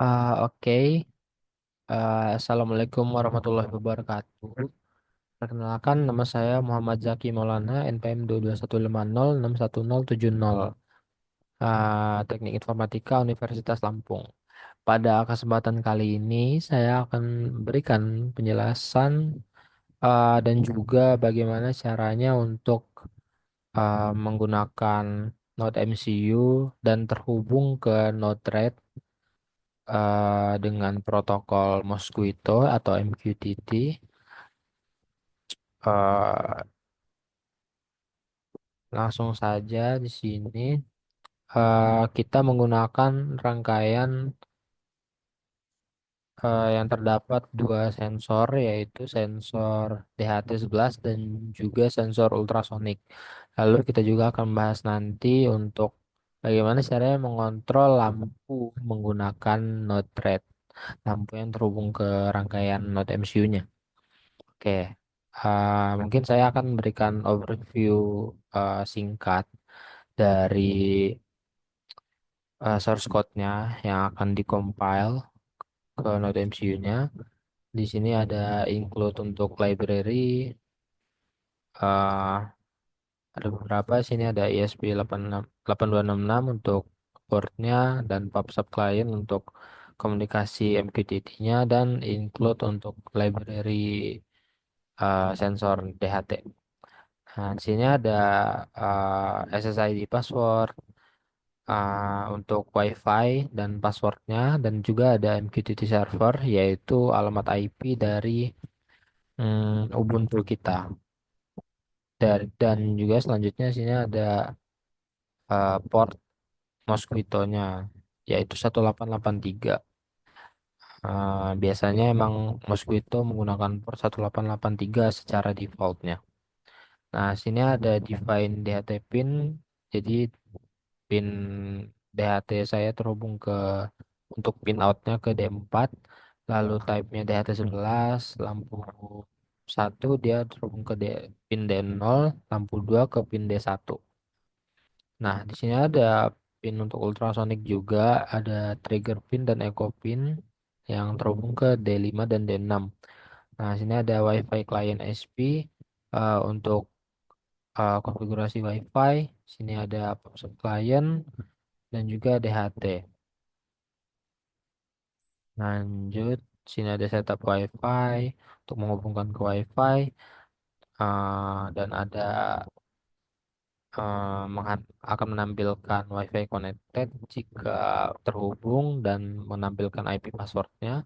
Oke. Assalamualaikum warahmatullahi wabarakatuh. Perkenalkan, nama saya Muhammad Zaki Maulana, NPM 22150610070. Teknik Informatika Universitas Lampung. Pada kesempatan kali ini, saya akan memberikan penjelasan dan juga bagaimana caranya untuk menggunakan Node MCU dan terhubung ke Node-RED dengan protokol Mosquito atau MQTT. Eh, Langsung saja di sini kita menggunakan rangkaian yang terdapat dua sensor, yaitu sensor DHT11 dan juga sensor ultrasonik. Lalu kita juga akan membahas nanti untuk bagaimana caranya mengontrol lampu menggunakan Node RED, lampu yang terhubung ke rangkaian Node MCU-nya. Oke, mungkin saya akan memberikan overview singkat dari source code-nya yang akan dikompile ke Node MCU-nya. Di sini ada include untuk library, eh, ada beberapa. Sini ada ESP86 8266 untuk portnya dan PubSub client untuk komunikasi MQTT-nya dan include untuk library sensor DHT. Nah, di sini ada SSID password untuk WiFi dan passwordnya, dan juga ada MQTT server, yaitu alamat IP dari Ubuntu kita. Dan juga selanjutnya sini ada port Mosquito-nya, yaitu 1883. Biasanya emang Mosquito menggunakan port 1883 secara defaultnya. Nah, sini ada define DHT pin. Jadi pin DHT saya terhubung ke untuk pin outnya ke D4, lalu type-nya DHT11, lampu satu dia terhubung ke pin D0, lampu 2 ke pin D1. Nah, di sini ada pin untuk ultrasonic juga, ada trigger pin dan echo pin yang terhubung ke D5 dan D6. Nah, sini ada WiFi client SP untuk konfigurasi WiFi. Sini ada PubSub client dan juga DHT. Lanjut, sini ada setup WiFi untuk menghubungkan ke WiFi, dan ada akan menampilkan WiFi connected jika terhubung dan menampilkan IP passwordnya.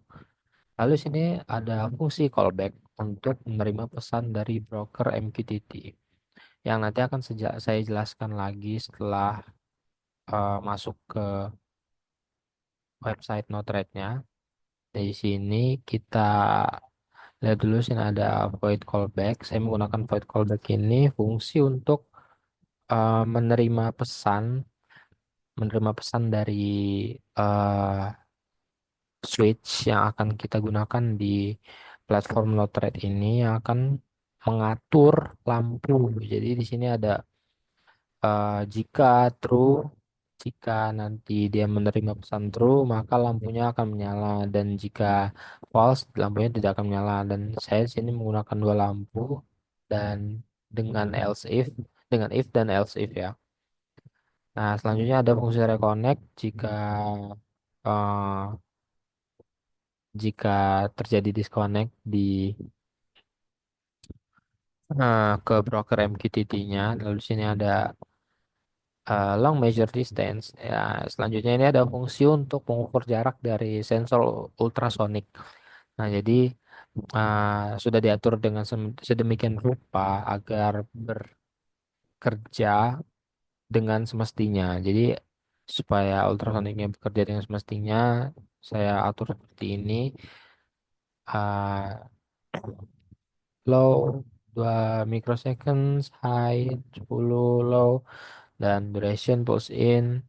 Lalu sini ada fungsi callback untuk menerima pesan dari broker MQTT yang nanti akan saya jelaskan lagi setelah masuk ke website Node-RED-nya. Di sini kita lihat dulu, sini ada void callback. Saya menggunakan void callback ini fungsi untuk menerima pesan dari uh, switch yang akan kita gunakan di platform Node-RED ini, yang akan mengatur lampu. Jadi di sini ada jika true, jika nanti dia menerima pesan true, maka lampunya akan menyala, dan jika false, lampunya tidak akan menyala. Dan saya di sini menggunakan dua lampu dan dengan else if, dengan if dan else if ya. Nah, selanjutnya ada fungsi reconnect eh, jika terjadi disconnect di ke broker MQTT-nya. Lalu sini ada long measure distance. Ya, selanjutnya ini ada fungsi untuk mengukur jarak dari sensor ultrasonik. Nah, jadi sudah diatur dengan sedemikian rupa agar bekerja dengan semestinya. Jadi supaya ultrasoniknya bekerja dengan semestinya, saya atur seperti ini. Uh, Low 2 microseconds, high 10 low, dan duration pulse in,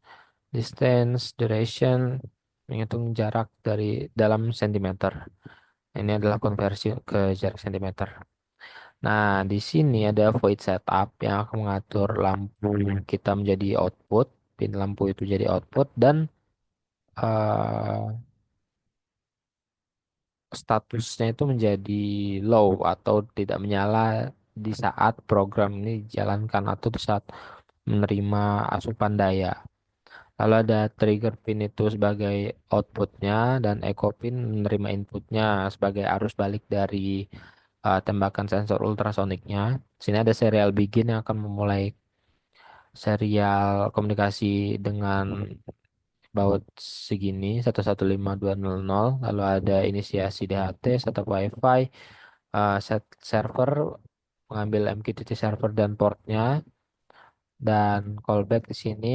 distance, duration, menghitung jarak dari dalam sentimeter. Ini adalah konversi ke jarak sentimeter. Nah, di sini ada void setup yang akan mengatur lampu kita menjadi output, pin lampu itu jadi output, dan eh, statusnya itu menjadi low atau tidak menyala di saat program ini dijalankan atau di saat menerima asupan daya. Lalu ada trigger pin itu sebagai outputnya dan echo pin menerima inputnya sebagai arus balik dari tembakan sensor ultrasoniknya. Sini ada serial begin yang akan memulai serial komunikasi dengan baut segini 115200. Lalu ada inisiasi DHT, setup WiFi, set server, mengambil MQTT server dan portnya, dan callback di sini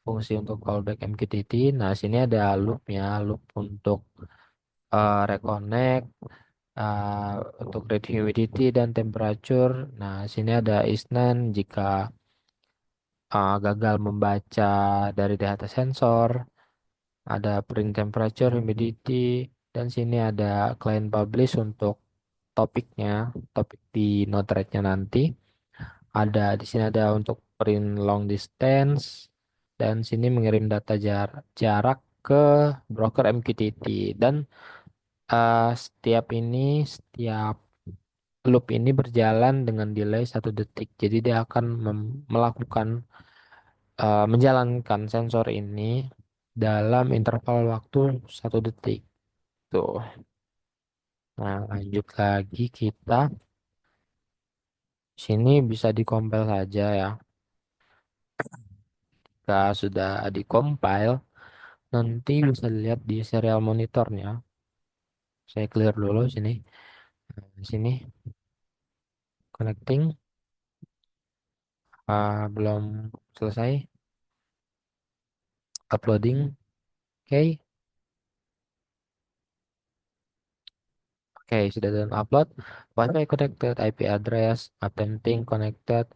fungsi untuk callback MQTT. Nah, sini ada loopnya, loop untuk reconnect, uh, untuk rate humidity dan temperature. Nah, sini ada isnan jika gagal membaca dari data sensor, ada print temperature, humidity, dan sini ada client publish untuk topiknya, topik di Node-RED-nya nanti. Ada di sini ada untuk print long distance dan sini mengirim data jarak ke broker MQTT dan setiap loop ini berjalan dengan delay 1 detik. Jadi dia akan melakukan menjalankan sensor ini dalam interval waktu 1 detik. Tuh. Nah, lanjut lagi kita sini bisa dikompil saja ya. Jika sudah dikompil, nanti bisa dilihat di serial monitornya. Saya clear dulu sini. Nah, sini connecting belum selesai. Uploading. Oke. Oke, sudah dalam upload. Wi-Fi connected, IP address, attempting connected.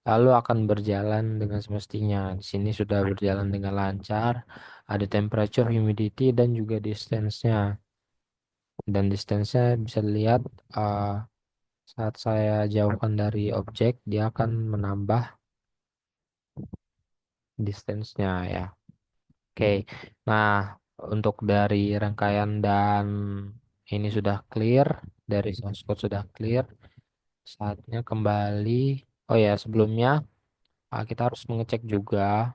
Lalu akan berjalan dengan semestinya. Di sini sudah berjalan dengan lancar. Ada temperature, humidity, dan juga distance-nya. Dan distance-nya bisa dilihat uh, saat saya jauhkan dari objek, dia akan menambah distance-nya ya. Oke, nah untuk dari rangkaian dan ini sudah clear, dari source code sudah clear, saatnya kembali. Oh ya, sebelumnya kita harus mengecek juga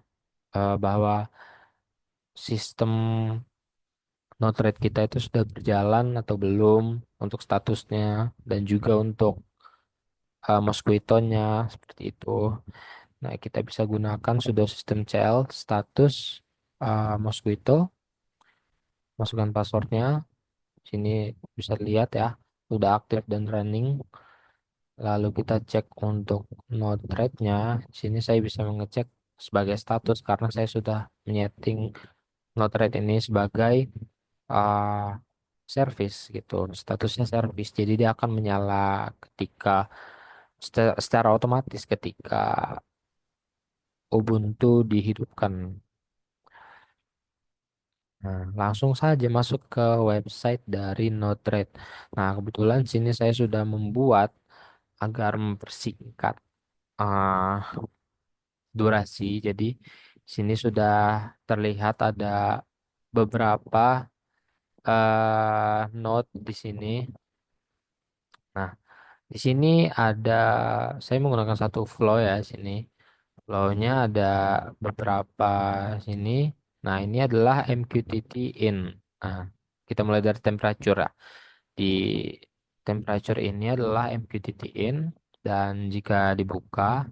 bahwa sistem Node-RED kita itu sudah berjalan atau belum untuk statusnya dan juga untuk Mosquito-nya seperti itu. Nah, kita bisa gunakan sudo system cl status Mosquito, masukkan passwordnya. Sini bisa lihat ya, sudah aktif dan running. Lalu kita cek untuk node rate-nya. Sini saya bisa mengecek sebagai status karena saya sudah menyeting node rate ini sebagai uh, service gitu. Statusnya service. Jadi dia akan menyala ketika secara otomatis ketika Ubuntu dihidupkan. Nah, langsung saja masuk ke website dari Node-RED. Nah, kebetulan sini saya sudah membuat agar mempersingkat uh, durasi. Jadi sini sudah terlihat ada beberapa node di sini. Nah, di sini ada saya menggunakan satu flow ya sini. Flow-nya ada beberapa sini. Nah, ini adalah MQTT in. Nah, kita mulai dari temperature ya. Di temperature ini adalah MQTT in dan jika dibuka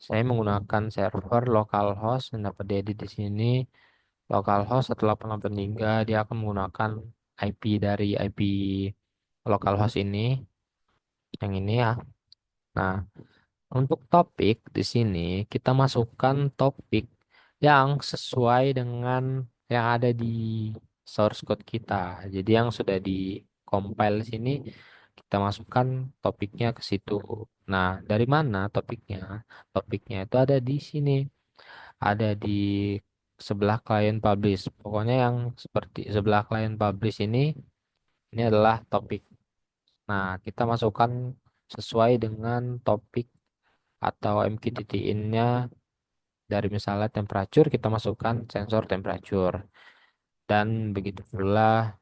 saya menggunakan server localhost yang dapat diedit di sini. Localhost 1883 dia akan menggunakan IP dari IP localhost ini yang ini ya. Nah, untuk topik di sini kita masukkan topik yang sesuai dengan yang ada di source code kita. Jadi yang sudah di compile di sini kita masukkan topiknya ke situ. Nah, dari mana topiknya? Topiknya itu ada di sini. Ada di sebelah client publish. Pokoknya yang seperti sebelah client publish ini adalah topik. Nah, kita masukkan sesuai dengan topik atau MQTT in-nya dari misalnya temperature kita masukkan sensor temperature dan begitu pula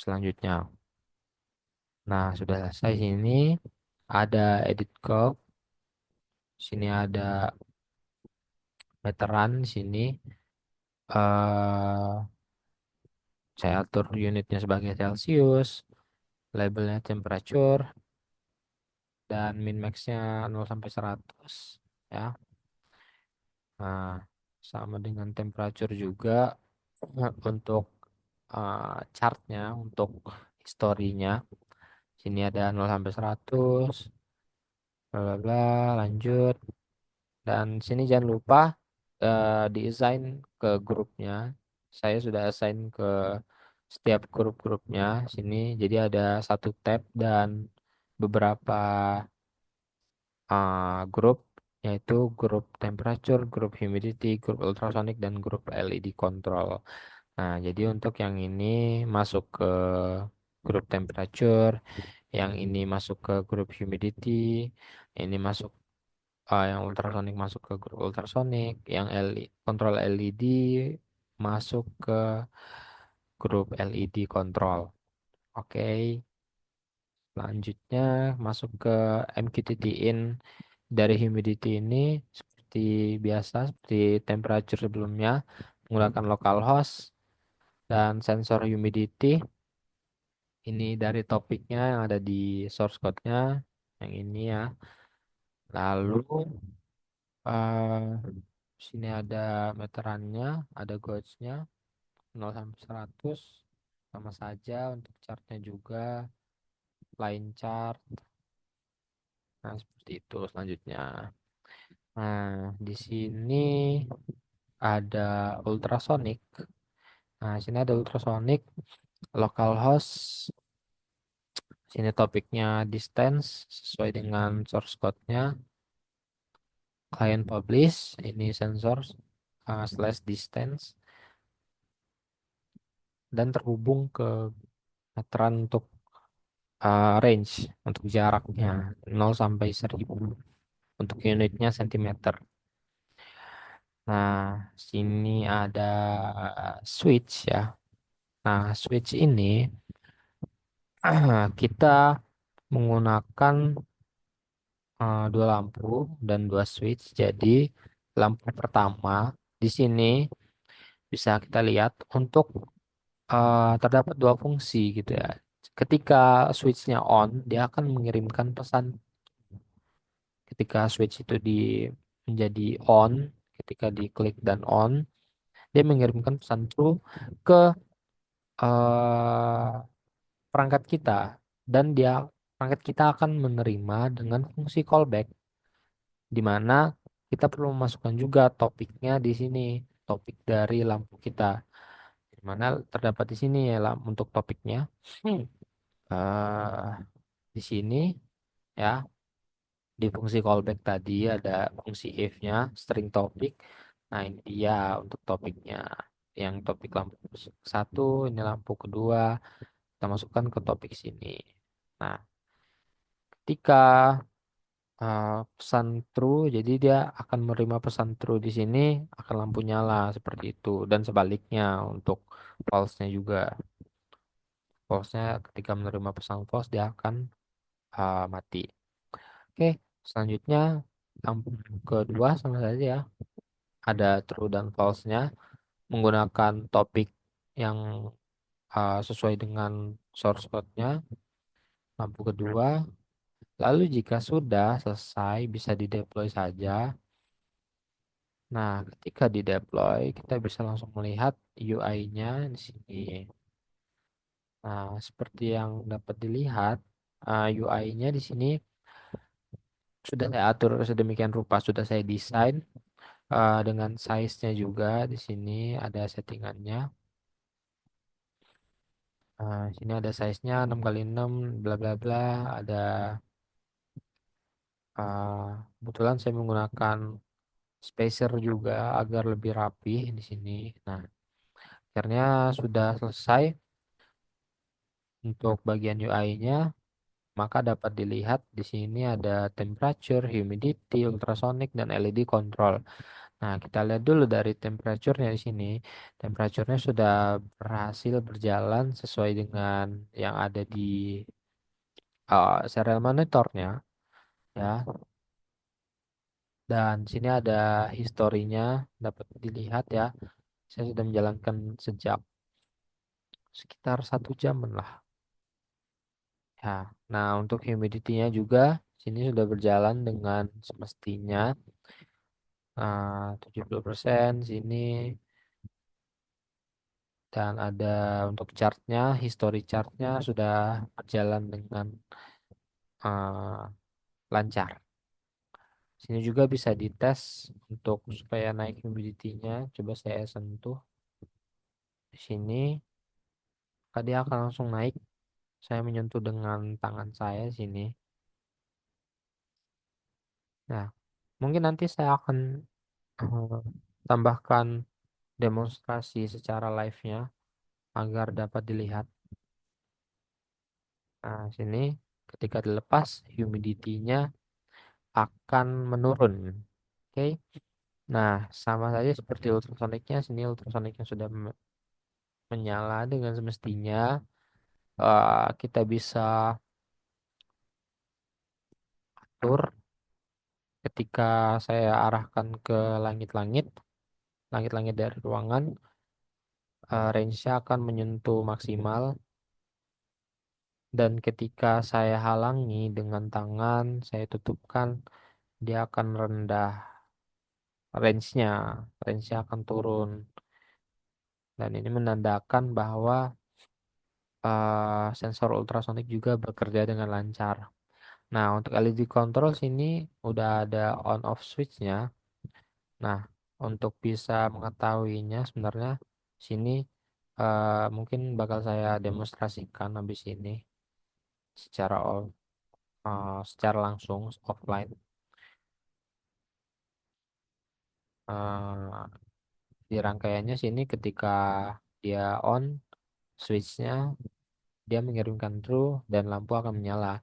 selanjutnya. Nah, sudah selesai sini. Ada edit curve, sini ada meteran, sini eh saya atur unitnya sebagai Celsius, labelnya temperature, dan min maxnya 0 sampai 100 ya. Nah, sama dengan temperature juga untuk chartnya, untuk historinya. Sini ada 0 sampai 100, bla bla bla, lanjut. Dan sini jangan lupa di-assign ke grupnya. Saya sudah assign ke setiap grup-grupnya sini. Jadi ada satu tab dan beberapa grup, yaitu grup temperature, grup humidity, grup ultrasonic, dan grup LED control. Nah, jadi untuk yang ini masuk ke grup temperature, yang ini masuk ke grup humidity, ini masuk yang ultrasonic masuk ke grup ultrasonic, yang kontrol LED masuk ke grup LED control. Oke, selanjutnya masuk ke MQTT in dari humidity ini seperti biasa, seperti temperature sebelumnya, menggunakan localhost dan sensor humidity. Ini dari topiknya yang ada di source code-nya, yang ini ya. Lalu sini ada meterannya, ada gauge-nya 0 sampai 100. Sama saja untuk chartnya juga line chart. Nah, seperti itu selanjutnya. Nah, di sini ada ultrasonic. Nah, sini ada ultrasonic, localhost. Sini topiknya distance sesuai dengan source code-nya. Client publish, ini sensor slash distance dan terhubung ke meteran untuk range untuk jaraknya 0 sampai 1000 untuk unitnya cm. Nah, sini ada switch ya. Nah, switch ini kita menggunakan dua lampu dan dua switch. Jadi, lampu pertama di sini bisa kita lihat untuk terdapat dua fungsi gitu ya. Ketika switchnya on, dia akan mengirimkan pesan. Ketika switch itu menjadi on, ketika diklik dan on, dia mengirimkan pesan true ke eh, perangkat kita, dan perangkat kita akan menerima dengan fungsi callback, di mana kita perlu memasukkan juga topiknya di sini, topik dari lampu kita, di mana terdapat di sini ya untuk topiknya. eh di sini ya, di fungsi callback tadi ada fungsi if-nya, string topik. Nah, ini dia untuk topiknya. Yang topik lampu satu, ini lampu kedua, kita masukkan ke topik sini. Nah, ketika pesan true, jadi dia akan menerima pesan true di sini, akan lampu nyala seperti itu. Dan sebaliknya untuk false-nya juga. False-nya ketika menerima pesan false, dia akan mati. Oke, selanjutnya lampu kedua sama saja ya. Ada true dan false-nya menggunakan topik yang sesuai dengan source code-nya. Lampu kedua. Lalu jika sudah selesai bisa di-deploy saja. Nah, ketika di-deploy kita bisa langsung melihat UI-nya di sini. Nah, seperti yang dapat dilihat, UI-nya di sini sudah saya atur sedemikian rupa, sudah saya desain dengan size-nya juga di sini ada settingannya. Sini ada size-nya 6 kali 6 bla bla bla, ada uh, kebetulan saya menggunakan spacer juga agar lebih rapi di sini. Nah, akhirnya sudah selesai untuk bagian UI-nya, maka dapat dilihat di sini ada temperature, humidity, ultrasonic, dan LED control. Nah, kita lihat dulu dari temperaturnya di sini. Temperaturnya sudah berhasil berjalan sesuai dengan yang ada di serial monitornya, ya. Dan sini ada historinya, dapat dilihat ya. Saya sudah menjalankan sejak sekitar 1 jam lah. Ya, nah untuk humidity-nya juga sini sudah berjalan dengan semestinya. 70% sini, dan ada untuk chartnya, history chartnya sudah berjalan dengan ah, lancar. Sini juga bisa dites untuk supaya naik humidity-nya. Coba saya sentuh di sini, maka dia akan langsung naik. Saya menyentuh dengan tangan saya sini. Nah, mungkin nanti saya akan eh, tambahkan demonstrasi secara live-nya agar dapat dilihat. Nah, sini ketika dilepas humidity-nya akan menurun. Oke. Nah, sama saja seperti ultrasoniknya. Sini ultrasoniknya sudah menyala dengan semestinya. Kita bisa atur ketika saya arahkan ke langit-langit, langit-langit dari ruangan, range-nya akan menyentuh maksimal. Dan ketika saya halangi dengan tangan, saya tutupkan, dia akan rendah range-nya, range-nya akan turun. Dan ini menandakan bahwa sensor ultrasonik juga bekerja dengan lancar. Nah, untuk LED control sini udah ada on off switch-nya. Nah, untuk bisa mengetahuinya sebenarnya sini mungkin bakal saya demonstrasikan habis ini secara secara langsung offline. Eh, di rangkaiannya sini ketika dia on switch-nya, dia mengirimkan true dan lampu akan menyala.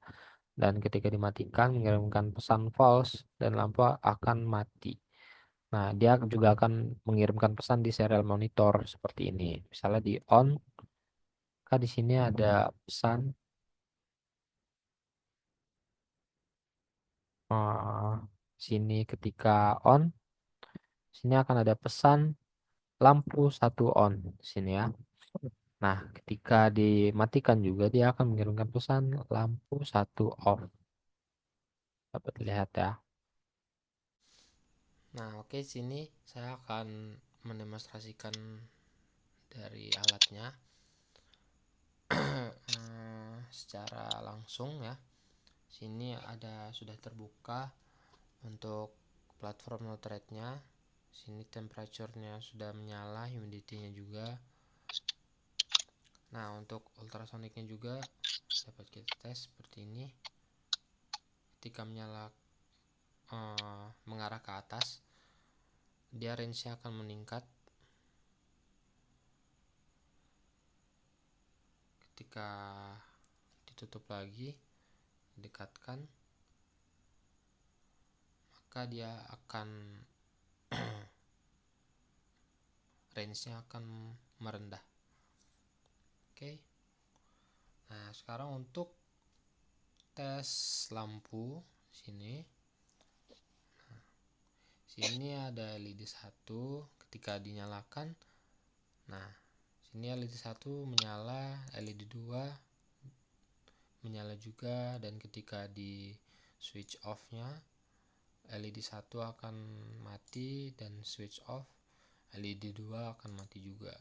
Dan ketika dimatikan mengirimkan pesan false dan lampu akan mati. Nah, dia juga akan mengirimkan pesan di serial monitor seperti ini. Misalnya di on, maka di sini ada pesan eh, sini ketika on, sini akan ada pesan lampu satu on di sini ya. Nah, ketika dimatikan juga dia akan mengirimkan pesan lampu satu off. Dapat lihat ya. Nah, oke, sini saya akan mendemonstrasikan dari alatnya secara langsung ya. Sini ada sudah terbuka untuk platform Node-RED-nya. Sini temperaturenya sudah menyala, humidity-nya juga. Nah, untuk ultrasoniknya juga dapat kita tes seperti ini. Ketika menyala mengarah ke atas, dia range-nya akan meningkat. Ketika ditutup lagi, dekatkan, maka dia akan range-nya akan merendah. Oke. Nah, sekarang untuk tes lampu sini. Sini ada LED 1 ketika dinyalakan. Nah, sini LED 1 menyala, LED 2 menyala juga, dan ketika di switch off-nya LED 1 akan mati dan switch off, LED 2 akan mati juga.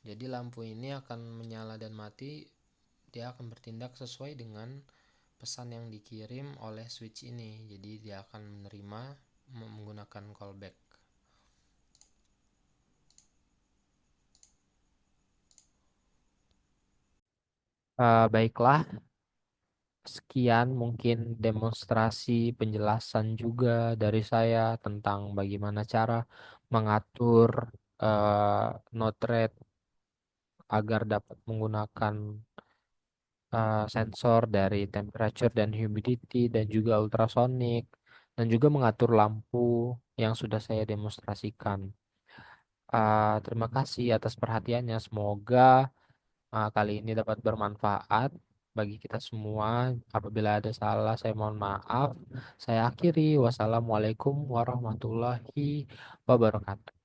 Jadi lampu ini akan menyala dan mati, dia akan bertindak sesuai dengan pesan yang dikirim oleh switch ini. Jadi dia akan menerima menggunakan callback. Baiklah, sekian mungkin demonstrasi penjelasan juga dari saya tentang bagaimana cara mengatur Node-RED agar dapat menggunakan sensor dari temperature dan humidity dan juga ultrasonic dan juga mengatur lampu yang sudah saya demonstrasikan. Terima kasih atas perhatiannya. Semoga kali ini dapat bermanfaat bagi kita semua. Apabila ada salah, saya mohon maaf. Saya akhiri. Wassalamualaikum warahmatullahi wabarakatuh.